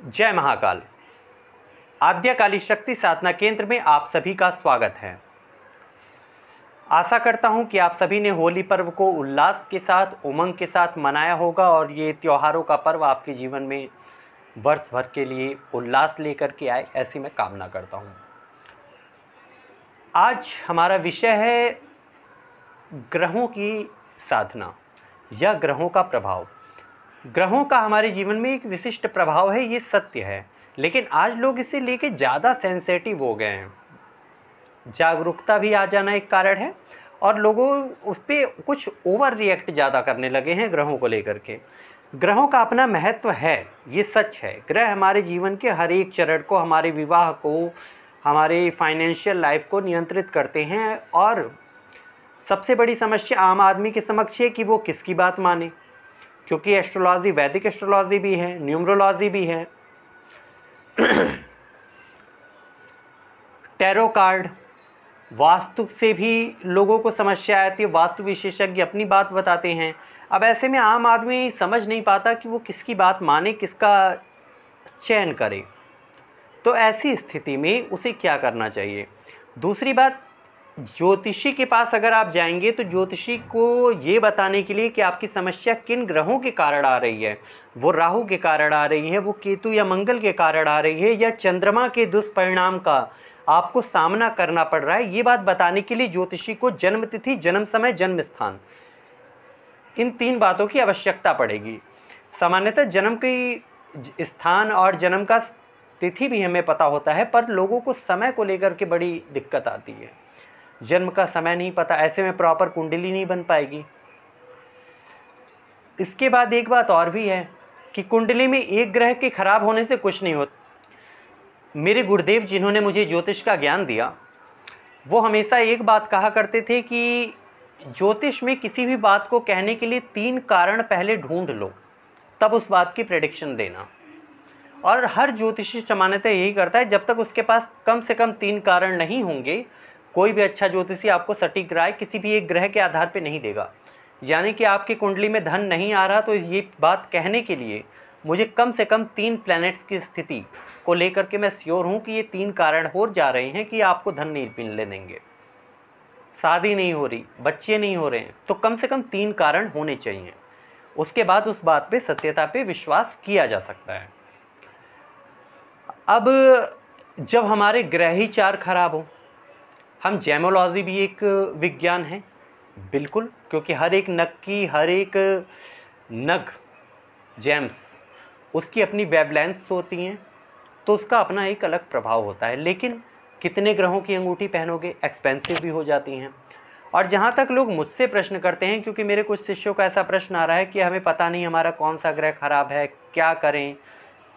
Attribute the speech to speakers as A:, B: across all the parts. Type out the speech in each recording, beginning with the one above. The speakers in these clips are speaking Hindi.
A: जय महाकाल। आद्यकाली शक्ति साधना केंद्र में आप सभी का स्वागत है। आशा करता हूं कि आप सभी ने होली पर्व को उल्लास के साथ, उमंग के साथ मनाया होगा और ये त्योहारों का पर्व आपके जीवन में वर्ष भर के लिए उल्लास लेकर के आए, ऐसी मैं कामना करता हूं। आज हमारा विषय है ग्रहों की साधना या ग्रहों का प्रभाव। ग्रहों का हमारे जीवन में एक विशिष्ट प्रभाव है, ये सत्य है, लेकिन आज लोग इसे लेके ज़्यादा सेंसेटिव हो गए हैं। जागरूकता भी आ जाना एक कारण है और लोगों उस पर कुछ ओवर रिएक्ट ज़्यादा करने लगे हैं ग्रहों को लेकर के। ग्रहों का अपना महत्व है, ये सच है। ग्रह हमारे जीवन के हर एक चरण को, हमारे विवाह को, हमारे फाइनेंशियल लाइफ को नियंत्रित करते हैं। और सबसे बड़ी समस्या आम आदमी के समक्ष है कि वो किसकी बात माने, क्योंकि एस्ट्रोलॉजी, वैदिक एस्ट्रोलॉजी भी है, न्यूमरोलॉजी भी है, टैरो कार्ड, वास्तु से भी लोगों को समस्या आती है। वास्तु विशेषज्ञ अपनी बात बताते हैं। अब ऐसे में आम आदमी समझ नहीं पाता कि वो किसकी बात माने, किसका चयन करे। तो ऐसी स्थिति में उसे क्या करना चाहिए। दूसरी बात, ज्योतिषी के पास अगर आप जाएंगे तो ज्योतिषी को ये बताने के लिए कि आपकी समस्या किन ग्रहों के कारण आ रही है, वो राहु के कारण आ रही है, वो केतु या मंगल के कारण आ रही है, या चंद्रमा के दुष्परिणाम का आपको सामना करना पड़ रहा है, ये बात बताने के लिए ज्योतिषी को जन्म तिथि, जन्म समय, जन्म स्थान, इन 3 बातों की आवश्यकता पड़ेगी। सामान्यतः जन्म की स्थान और जन्म का तिथि भी हमें पता होता है, पर लोगों को समय को लेकर के बड़ी दिक्कत आती है। जन्म का समय नहीं पता, ऐसे में प्रॉपर कुंडली नहीं बन पाएगी। इसके बाद एक बात और भी है कि कुंडली में एक ग्रह के खराब होने से कुछ नहीं होता। मेरे गुरुदेव जिन्होंने मुझे ज्योतिष का ज्ञान दिया, वो हमेशा एक बात कहा करते थे कि ज्योतिष में किसी भी बात को कहने के लिए 3 कारण पहले ढूंढ लो, तब उस बात की प्रेडिक्शन देना। और हर ज्योतिषी सामान्यतः यही करता है, जब तक उसके पास कम से कम 3 कारण नहीं होंगे, कोई भी अच्छा ज्योतिषी आपको सटीक राय किसी भी एक ग्रह के आधार पर नहीं देगा। यानी कि आपकी कुंडली में धन नहीं आ रहा, तो ये बात कहने के लिए मुझे कम से कम 3 प्लैनेट्स की स्थिति को लेकर के मैं श्योर हूँ कि ये 3 कारण हो जा रहे हैं कि आपको धन नहीं मिलने देंगे। शादी नहीं हो रही, बच्चे नहीं हो रहे हैं, तो कम से कम 3 कारण होने चाहिए। उसके बाद उस बात पे, सत्यता पे विश्वास किया जा सकता है। अब जब हमारे ग्रह ही 4 खराब हो, हम जेमोलॉजी भी एक विज्ञान है, बिल्कुल, क्योंकि हर एक नग की, हर एक नग जेम्स, उसकी अपनी वेवलेंथ्स होती हैं, तो उसका अपना एक अलग प्रभाव होता है। लेकिन कितने ग्रहों की अंगूठी पहनोगे, एक्सपेंसिव भी हो जाती हैं। और जहाँ तक लोग मुझसे प्रश्न करते हैं, क्योंकि मेरे कुछ शिष्यों का ऐसा प्रश्न आ रहा है कि हमें पता नहीं हमारा कौन सा ग्रह खराब है, क्या करें,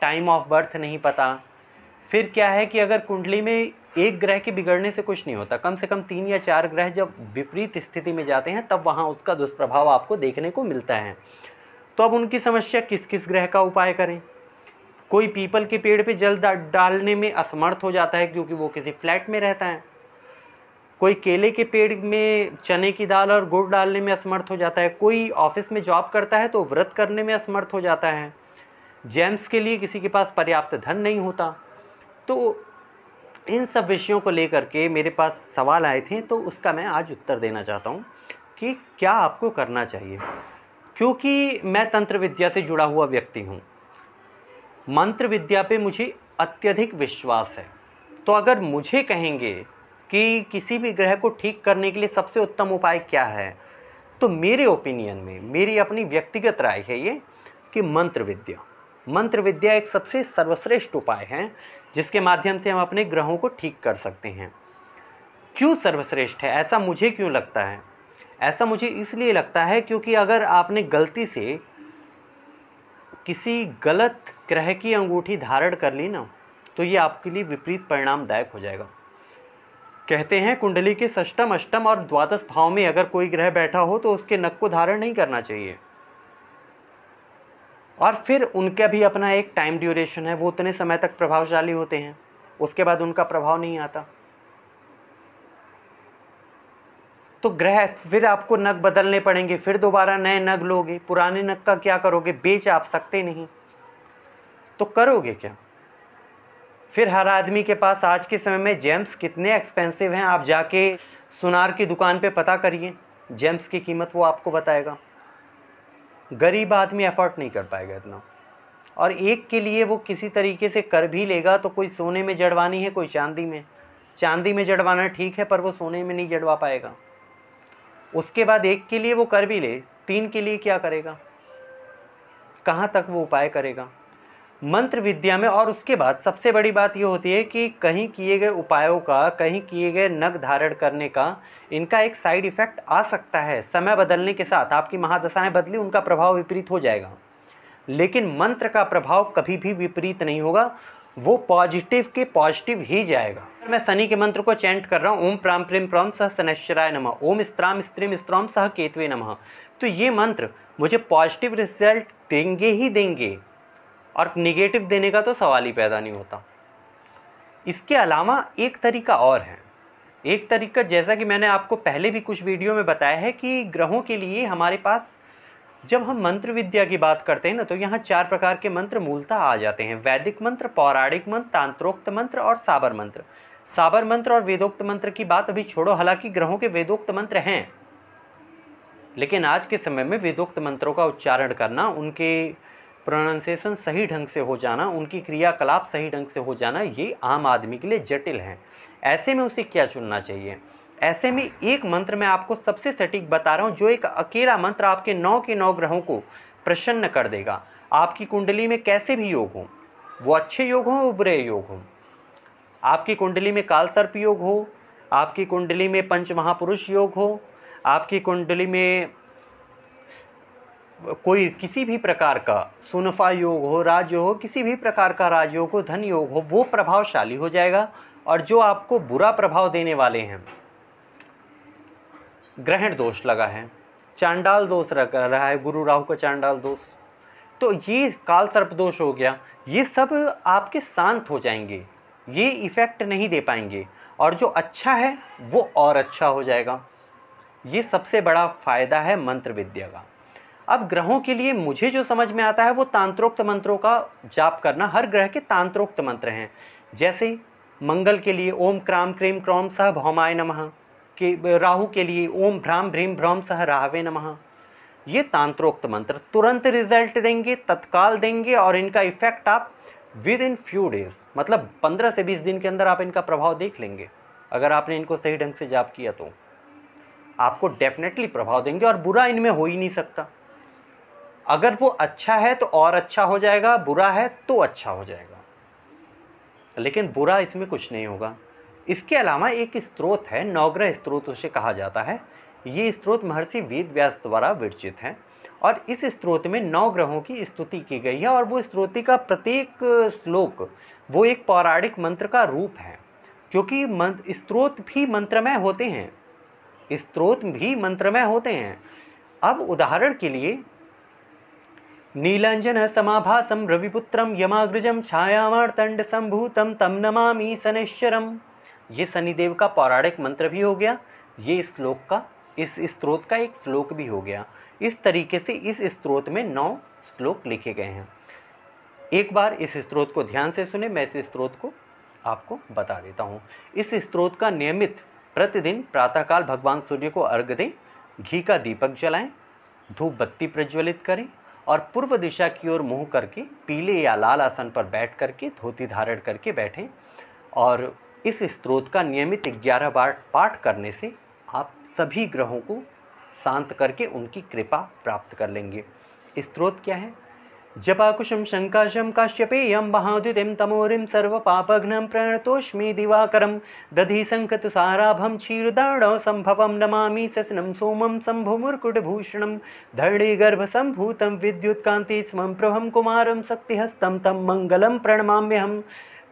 A: टाइम ऑफ बर्थ नहीं पता। फिर क्या है कि अगर कुंडली में एक ग्रह के बिगड़ने से कुछ नहीं होता, कम से कम 3 या 4 ग्रह जब विपरीत स्थिति में जाते हैं, तब वहाँ उसका दुष्प्रभाव आपको देखने को मिलता है। तो अब उनकी समस्या, किस किस ग्रह का उपाय करें। कोई पीपल के पेड़ पे जल डालने में असमर्थ हो जाता है क्योंकि वो किसी फ्लैट में रहता है। कोई केले के पेड़ में चने की दाल और गुड़ डालने में असमर्थ हो जाता है। कोई ऑफिस में जॉब करता है तो व्रत करने में असमर्थ हो जाता है। जेम्स के लिए किसी के पास पर्याप्त धन नहीं होता। तो इन सब विषयों को लेकर के मेरे पास सवाल आए थे, तो उसका मैं आज उत्तर देना चाहता हूँ कि क्या आपको करना चाहिए। क्योंकि मैं तंत्र विद्या से जुड़ा हुआ व्यक्ति हूँ, मंत्र विद्या पे मुझे अत्यधिक विश्वास है। तो अगर मुझे कहेंगे कि किसी भी ग्रह को ठीक करने के लिए सबसे उत्तम उपाय क्या है, तो मेरे ओपिनियन में, मेरी अपनी व्यक्तिगत राय है ये कि मंत्र विद्या एक सबसे सर्वश्रेष्ठ उपाय है जिसके माध्यम से हम अपने ग्रहों को ठीक कर सकते हैं। क्यों सर्वश्रेष्ठ है, ऐसा मुझे क्यों लगता है? ऐसा मुझे इसलिए लगता है क्योंकि अगर आपने गलती से किसी गलत ग्रह की अंगूठी धारण कर ली ना, तो ये आपके लिए विपरीत परिणामदायक हो जाएगा। कहते हैं कुंडली के षष्टम, अष्टम और द्वादश भाव में अगर कोई ग्रह बैठा हो तो उसके नख को धारण नहीं करना चाहिए। और फिर उनका भी अपना एक टाइम ड्यूरेशन है, वो उतने समय तक प्रभावशाली होते हैं, उसके बाद उनका प्रभाव नहीं आता। तो ग्रह, फिर आपको नग बदलने पड़ेंगे, फिर दोबारा नए नग लोगे, पुराने नग का क्या करोगे, बेच आप सकते नहीं। तो करोगे क्या? फिर हर आदमी के पास आज के समय में जेम्स कितने एक्सपेंसिव हैं, आप जाके सुनार की दुकान पे पता करिए, जेम्स की कीमत वो आपको बताएगा। गरीब आदमी अफोर्ड नहीं कर पाएगा इतना, और एक के लिए वो किसी तरीके से कर भी लेगा तो कोई सोने में जड़वानी है, कोई चांदी में। चांदी में जड़वाना ठीक है, पर वो सोने में नहीं जड़वा पाएगा। उसके बाद एक के लिए वो कर भी ले, 3 के लिए क्या करेगा? कहाँ तक वो उपाय करेगा मंत्र विद्या में? और उसके बाद सबसे बड़ी बात ये होती है कि कहीं किए गए उपायों का, कहीं किए गए नग धारण करने का, इनका एक साइड इफेक्ट आ सकता है। समय बदलने के साथ आपकी महादशाएं बदली, उनका प्रभाव विपरीत हो जाएगा, लेकिन मंत्र का प्रभाव कभी भी विपरीत नहीं होगा, वो पॉजिटिव के पॉजिटिव ही जाएगा। मैं शनि के मंत्र को चैंट कर रहा हूँ, ओम प्राम प्रीम प्रौम सह शनैश्चराय नमः, ओम स्त्राम स्त्रीम स्त्रौम सह केतवे नमः, तो ये मंत्र मुझे पॉजिटिव रिजल्ट देंगे ही देंगे, और निगेटिव देने का तो सवाल ही पैदा नहीं होता। इसके अलावा एक तरीका और है, एक तरीका जैसा कि मैंने आपको पहले भी कुछ वीडियो में बताया है कि ग्रहों के लिए हमारे पास, जब हम मंत्र विद्या की बात करते हैं ना, तो यहाँ 4 प्रकार के मंत्र मूलतः आ जाते हैं: वैदिक मंत्र, पौराणिक मंत्र, तांत्रोक्त मंत्र और साबर मंत्र। साबर मंत्र और वेदोक्त मंत्र की बात अभी छोड़ो, हालांकि ग्रहों के वेदोक्त मंत्र हैं, लेकिन आज के समय में वेदोक्त मंत्रों का उच्चारण करना, उनके प्रोनाउंसिएशन सही ढंग से हो जाना, उनकी क्रियाकलाप सही ढंग से हो जाना, ये आम आदमी के लिए जटिल है। ऐसे में उसे क्या चुनना चाहिए? ऐसे में एक मंत्र मैं आपको सबसे सटीक बता रहा हूँ, जो एक अकेला मंत्र आपके 9 के 9 ग्रहों को प्रसन्न कर देगा। आपकी कुंडली में कैसे भी योग हो, वो अच्छे योग हो, वो बुरे योग हो, आपकी कुंडली में काल सर्प योग हो, आपकी कुंडली में पंच महापुरुष योग हो, आपकी कुंडली में कोई किसी भी प्रकार का सुनफा योग हो, राजयोग हो, किसी भी प्रकार का राजयोग हो, धन योग हो, वो प्रभावशाली हो जाएगा। और जो आपको बुरा प्रभाव देने वाले हैं, ग्रहण दोष लगा है, चांडाल दोष लग रहा है, गुरु राहु का चांडाल दोष, तो ये काल सर्प दोष हो गया, ये सब आपके शांत हो जाएंगे, ये इफेक्ट नहीं दे पाएंगे, और जो अच्छा है वो और अच्छा हो जाएगा। ये सबसे बड़ा फायदा है मंत्र विद्या का। अब ग्रहों के लिए मुझे जो समझ में आता है वो तांत्रोक्त मंत्रों का जाप करना। हर ग्रह के तांत्रोक्त मंत्र हैं, जैसे मंगल के लिए ओम क्राम क्रीम क्रौम सह भौमाय नमः, के राहु के लिए ओम भ्राम भ्रीम भ्रौम सह राहवे नमः। ये तांत्रोक्त मंत्र तुरंत रिजल्ट देंगे, तत्काल देंगे, और इनका इफेक्ट आप विद इन फ्यू डेज, मतलब 15 से 20 दिन के अंदर आप इनका प्रभाव देख लेंगे। अगर आपने इनको सही ढंग से जाप किया तो आपको डेफिनेटली प्रभाव देंगे, और बुरा इनमें हो ही नहीं सकता। अगर वो अच्छा है तो और अच्छा हो जाएगा, बुरा है तो अच्छा हो जाएगा, लेकिन बुरा इसमें कुछ नहीं होगा। इसके अलावा एक स्त्रोत है, नवग्रह स्त्रोत उसे कहा जाता है। ये स्त्रोत महर्षि वेद व्यास द्वारा विरचित है, और इस स्त्रोत में 9 ग्रहों की स्तुति की गई है, और वो स्तुति का प्रत्येक श्लोक वो एक पौराणिक मंत्र का रूप है, क्योंकि स्त्रोत भी मंत्रमय होते हैं, स्त्रोत भी मंत्रमय होते हैं। अब उदाहरण के लिए, नीलांजन समाभासम रविपुत्रम यमाग्रजम छायामार्तंड संभूतम तम नमामि शनैश्चरम, ये शनिदेव का पौराणिक मंत्र भी हो गया, ये श्लोक का, इस स्त्रोत का एक श्लोक भी हो गया। इस तरीके से इस स्त्रोत में 9 श्लोक लिखे गए हैं। एक बार इस स्त्रोत को ध्यान से सुने, मैं इस स्त्रोत को आपको बता देता हूँ। इस स्त्रोत का नियमित प्रतिदिन प्रातःकाल भगवान सूर्य को अर्घ्य दें, घी का दीपक जलाएं, धूप बत्ती प्रज्वलित करें, और पूर्व दिशा की ओर मुँह करके पीले या लाल आसन पर बैठ करके धोती धारण करके बैठें, और इस स्तोत्र का नियमित 11 बार पाठ करने से आप सभी ग्रहों को शांत करके उनकी कृपा प्राप्त कर लेंगे। स्तोत्र क्या है? जपाकुशम शंकाशम काश्यपेयम महाद्युतिम तमोरिम सर्व पापघ्नं प्रणतोष्मि दिवाकरम दधि संकतुसाराभम क्षीरदाणव संभवम नमामि ससनं सोमं शंभुमुर्कुटभूषणं धरणी गर्भसंभूतं विद्युत्कान्ति स्मं प्रभं कुमारं शक्तिहस्तं तं मंगलं प्रणमाम्यहम्।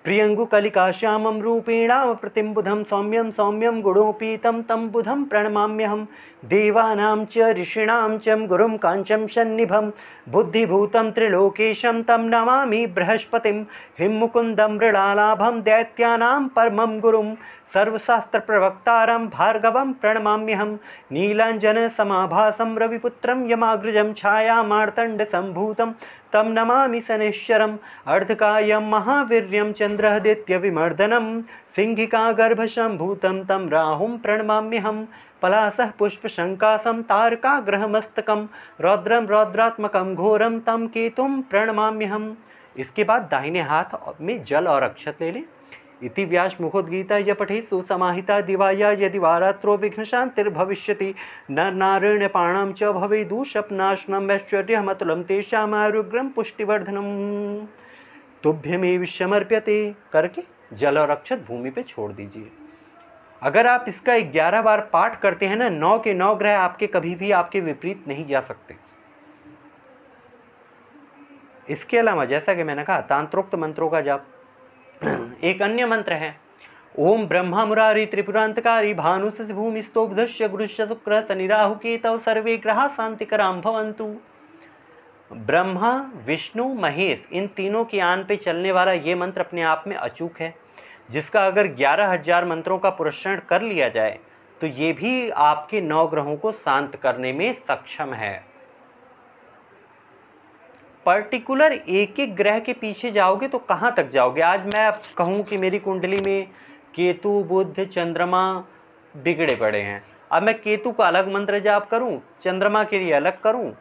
A: प्रियंगुकलिकाश्यामं रूपेणाव प्रतिम्बुधं सौम्यं सौम्यं गुणोपीतं तं बुधं प्रणमाम्यहं। देवानां च ऋषीणां च गुरुं काञ्चं सन्निभं बुद्धिभूतं त्रिलोकेशं तं नमामि बृहस्पतिं। हिं मुकुन्दं मृडालाभं दैत्यानां परमं गुरुं सर्वशास्त्र प्रवक्तारं भार्गवं प्रणमाम्यहं नीलांजन समाभासं रविपुत्रं यमाग्रजं छायामार्तंड संभूतं तं नमामि शनैश्चरम् अर्धकायं महावीर्यं चंद्रादित्य विमर्दनं सिंहिका गर्भसंभूतं तं राहुं प्रणमाम्यहं पलासः पुष्पशंकासं तारकाग्रहमस्तकं रौद्रं रौद्रात्मकं घोरं तं केतुं प्रणमाम्यहम्। इसके बाद दाहिने हाथ में जल और अक्षत ले लें। इति व्यास मुखोद्गीता य पठे सुसमाहिता दिवाया यदि वारात्रो विघ्न शांतिर्भविष्यति नर नारायण पाणम च भवे दूषपनाशनम ऐश्वर्यमतुलम तेषाम आरोग्यम पुष्टिवर्धनम तुभ्यमेव समर्प्यते करके जल और अक्षत भूमि पे छोड़ दीजिए। अगर आप इसका 11 बार पाठ करते हैं ना, 9 के 9 ग्रह आपके कभी भी आपके विपरीत नहीं जा सकते। इसके अलावा जैसा कि मैंने कहा, तांत्रोक्त मंत्रों का जाप। एक अन्य मंत्र है, ओम ब्रह्मा मुरारी त्रिपुरांतकारी भानुस भूमिस्थो बुधस्य गुरुश्च शुक्र शनि राहु केतौ सर्वे ग्रहा शांतिकराम भवन्तु। ब्रह्मा विष्णु महेश इन तीनों की आन पे चलने वाला ये मंत्र अपने आप में अचूक है, जिसका अगर 11,000 मंत्रों का पुरस्करण कर लिया जाए तो ये भी आपके 9 ग्रहों को शांत करने में सक्षम है। पर्टिकुलर एक एक ग्रह के पीछे जाओगे तो कहाँ तक जाओगे। आज मैं कहूँ कि मेरी कुंडली में केतु बुध चंद्रमा बिगड़े पड़े हैं, अब मैं केतु का अलग मंत्र जाप करूँ, चंद्रमा के लिए अलग करूँ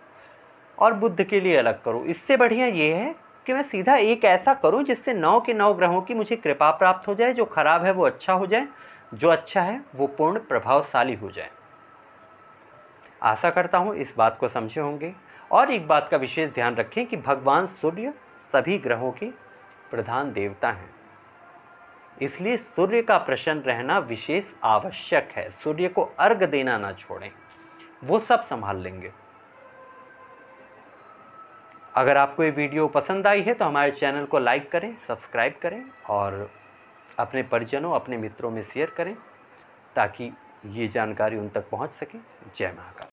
A: और बुध के लिए अलग करूँ। इससे बढ़िया ये है कि मैं सीधा एक ऐसा करूँ जिससे 9 के 9 ग्रहों की मुझे कृपा प्राप्त हो जाए। जो खराब है वो अच्छा हो जाए, जो अच्छा है वो पूर्ण प्रभावशाली हो जाए। आशा करता हूँ इस बात को समझे होंगे। और एक बात का विशेष ध्यान रखें कि भगवान सूर्य सभी ग्रहों के प्रधान देवता हैं, इसलिए सूर्य का प्रसन्न रहना विशेष आवश्यक है। सूर्य को अर्घ देना ना छोड़ें, वो सब संभाल लेंगे। अगर आपको ये वीडियो पसंद आई है तो हमारे चैनल को लाइक करें, सब्सक्राइब करें और अपने परिजनों अपने मित्रों में शेयर करें ताकि ये जानकारी उन तक पहुंच सके। जय महाकाल।